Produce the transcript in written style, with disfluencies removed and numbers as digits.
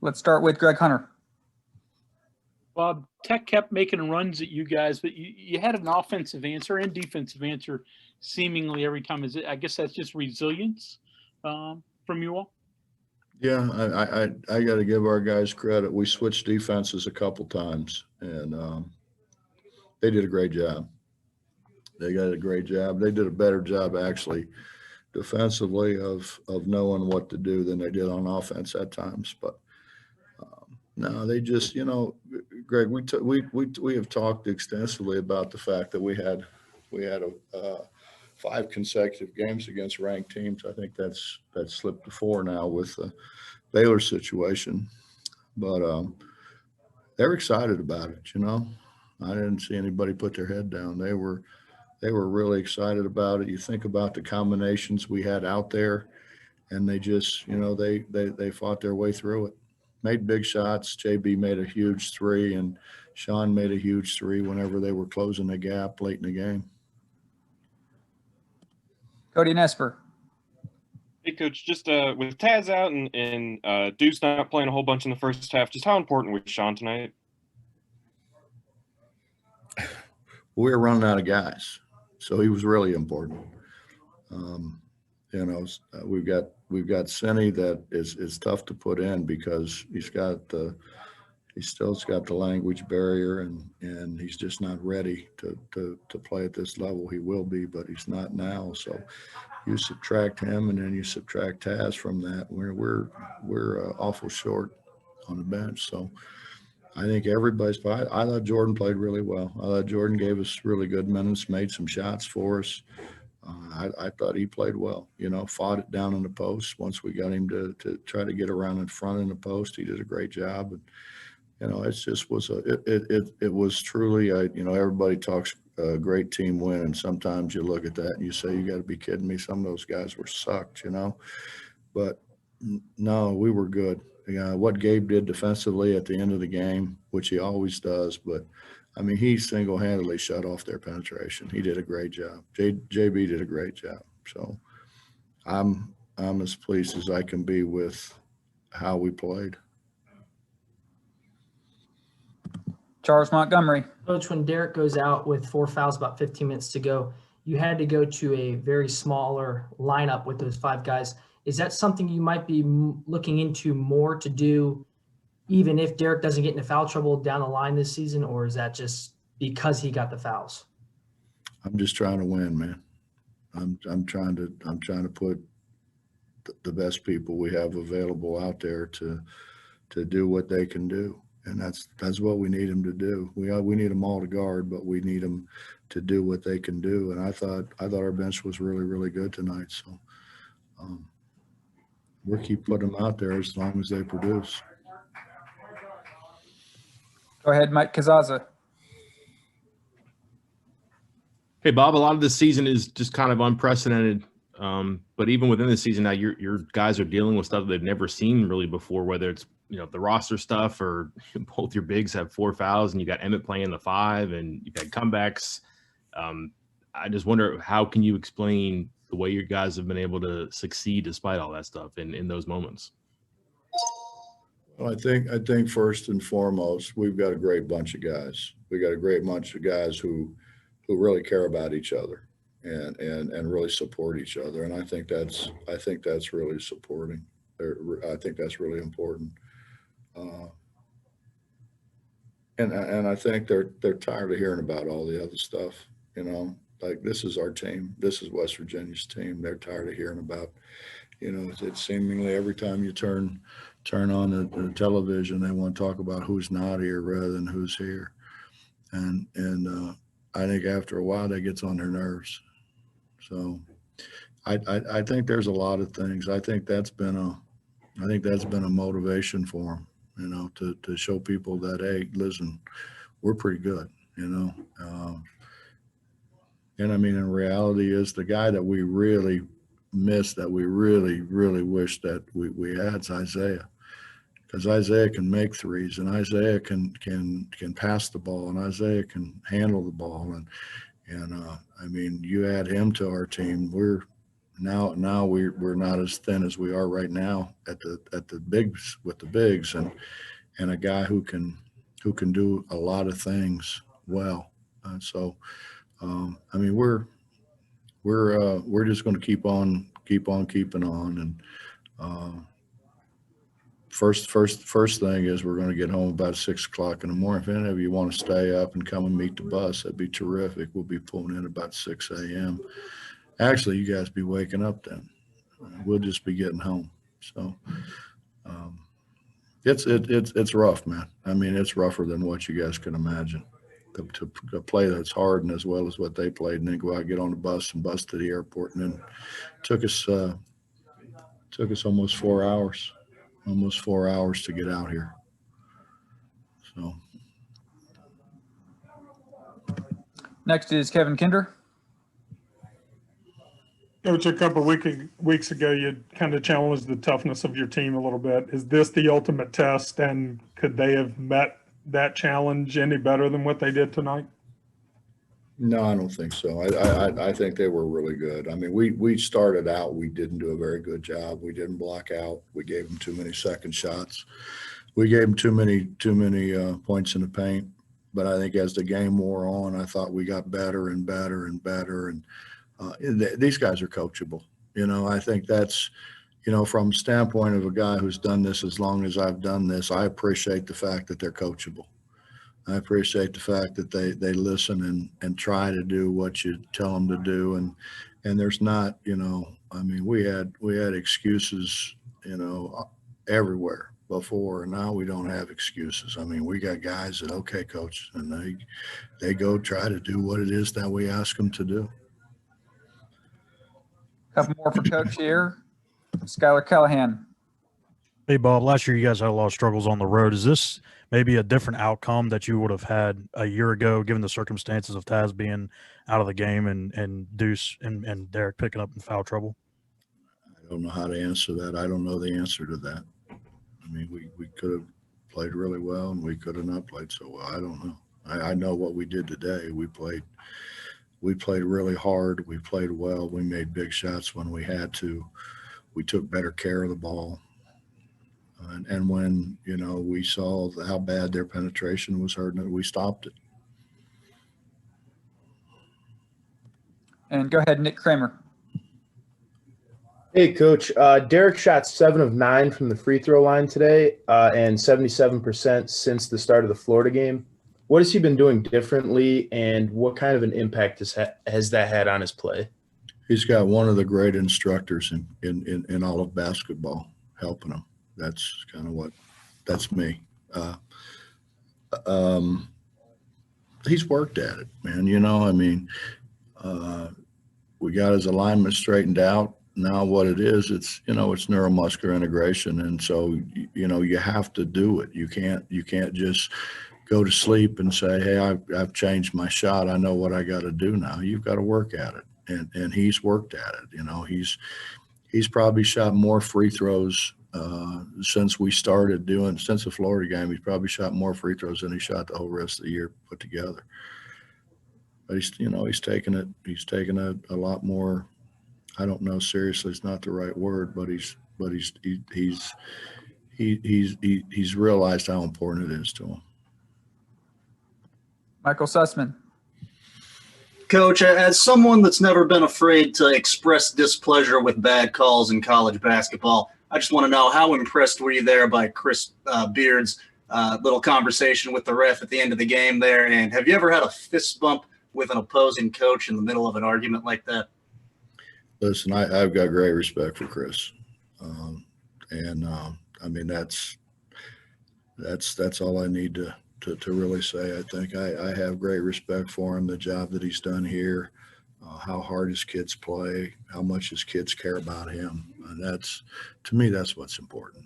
Let's start with Greg Hunter. Bob, Tech kept making runs at you guys, but you had an offensive answer and defensive answer seemingly every time. I guess that's just resilience from you all? Yeah, I got to give our guys credit. We switched defenses a couple times, and they did a great job. They got a great job. They did a better job, actually, defensively of knowing what to do than they did on offense at times. But no, they just, Greg, we have talked extensively about the fact that we had 5 consecutive games against ranked teams. I think that's slipped to 4 now with the Baylor situation. But they're excited about it. I didn't see anybody put their head down. They were really excited about it. You think about the combinations we had out there, and they just, they fought their way through it. Made big shots. JB made a huge 3, and Sean made a huge 3 whenever they were closing the gap late in the game. Cody Nesper. Hey, Coach, just with Taz out and Deuce not playing a whole bunch in the first half, just how important was Sean tonight? We were running out of guys, so he was really important. We've got Senny that is tough to put in because he still's got the language barrier and he's just not ready to play at this level. He will be, but he's not now. So you subtract him and then you subtract Taz from that. We're awful short on the bench. So I think everybody's fine. I thought Jordan played really well. I thought Jordan gave us really good minutes, made some shots for us. I thought he played well, fought it down in the post. Once we got him to try to get around in front in the post, he did a great job. And, it just was it was truly, everybody talks a great team win. And sometimes you look at that and you say, you got to be kidding me. Some of those guys were sucked, but no, we were good. What Gabe did defensively at the end of the game, which he always does, but I mean, he single-handedly shut off their penetration. He did a great job. JB did a great job. So I'm as pleased as I can be with how we played. Charles Montgomery. Coach, when Derek goes out with 4 fouls, about 15 minutes to go, you had to go to a very smaller lineup with those 5 guys. Is that something you might be looking into more to do, even if Derek doesn't get into foul trouble down the line this season, or is that just because he got the fouls? I'm just trying to win, man. I'm trying to put the best people we have available out there to do what they can do, and that's what we need them to do. We need them all to guard, but we need them to do what they can do. And I thought our bench was really, really good tonight. So we'll keep putting them out there as long as they produce. Go ahead, Mike Kazaza. Hey, Bob, a lot of this season is just kind of unprecedented. But even within the season now, your guys are dealing with stuff they've never seen really before, whether it's, the roster stuff or both your bigs have 4 fouls and you got Emmett playing the 5 and you've had comebacks. I just wonder, how can you explain the way your guys have been able to succeed despite all that stuff in those moments? Well, I think first and foremost, we've got a great bunch of guys. We got a great bunch of guys who really care about each other and really support each other. And I think that's really supporting. I think that's really important. And I think they're tired of hearing about all the other stuff. Like, this is our team. This is West Virginia's team. They're tired of hearing about. It's seemingly every time you turn on the television, they want to talk about who's not here rather than who's here. And I think after a while that gets on their nerves. So I think there's a lot of things. I think that's been a motivation for them, to show people that, hey, listen, we're pretty good, and I mean, in reality is the guy that we really miss, that we really, really wish that we had, is Isaiah. Because Isaiah can make threes, and Isaiah can pass the ball, and Isaiah can handle the ball, and I mean, you add him to our team, we're Now we're not as thin as we are right now at the bigs with the bigs, and a guy who can do a lot of things well. So I mean, we're just going to keep on keeping on. And first thing is we're going to get home about 6 o'clock in the morning. If any of you want to stay up and come and meet the bus, that'd be terrific. We'll be pulling in about 6 a.m. Actually, you guys be waking up then. We'll just be getting home. So it's rough, man. I mean, it's rougher than what you guys can imagine. To play that's hard and as well as what they played, and then go out, get on the bus and bus to the airport, and then took us almost 4 hours, to get out here. So Next is Kevin Kinder. Coach, a couple weeks ago, you kind of challenged the toughness of your team a little bit. Is this the ultimate test, and could they have met that challenge any better than what they did tonight? no, I don't think so. I think they were really good. I mean, we started out, we didn't do a very good job. We didn't block out. We gave them too many second shots. We gave them too many points in the paint. But I think as the game wore on, I thought we got better and better and better. And these guys are coachable. You know, I think that's, you know, from the standpoint of a guy who's done this as long as I've done this, I appreciate the fact that they're coachable. I appreciate the fact that they listen and try to do what you tell them to do. And there's not, you know, I mean, we had excuses, you know, everywhere before, and now we don't have excuses. I mean, we got guys that, okay, coach, and they go try to do what it is that we ask them to do. Couple more for Coach here. Skylar Callahan. Hey, Bob, last year you guys had a lot of struggles on the road. Is this maybe a different outcome that you would have had a year ago, given the circumstances of Taz being out of the game and Deuce and Derek picking up in foul trouble? I don't know how to answer that. I don't know the answer to that. I mean, we could have played really well, and we could have not played so well. I don't know. I know what we did today. We played really hard. We played well. We made big shots when we had to. We took better care of the ball. And when, you know, we saw how bad their penetration was hurting it, we stopped it. And go ahead, Nick Kramer. Hey, Coach. Derek shot 7 of 9 from the free throw line today and 77% since the start of the Florida game. What has he been doing differently, and what kind of an impact has that had on his play? He's got one of the great instructors in all of basketball helping him. That's kind of that's me. He's worked at it, man. You know, I mean, we got his alignment straightened out. Now what it is, it's, you know, it's neuromuscular integration. And so, you know, you have to do it. You can't just go to sleep and say, hey, I've changed my shot. I know what I got to do now. You've got to work at it. And he's worked at it. You know, he's probably shot more free throws since the Florida game. He's probably shot more free throws than he shot the whole rest of the year put together. But he's taken it a lot more. I don't know, seriously, it's not the right word, but he's realized how important it is to him. Michael Sussman. Coach, as someone that's never been afraid to express displeasure with bad calls in college basketball, I just want to know, how impressed were you there by Chris Beard's little conversation with the ref at the end of the game there? And have you ever had a fist bump with an opposing coach in the middle of an argument like that? Listen, I've got great respect for Chris. I mean, that's all I need to really say. I think I have great respect for him, the job that he's done here, how hard his kids play, how much his kids care about him. And to me, that's what's important.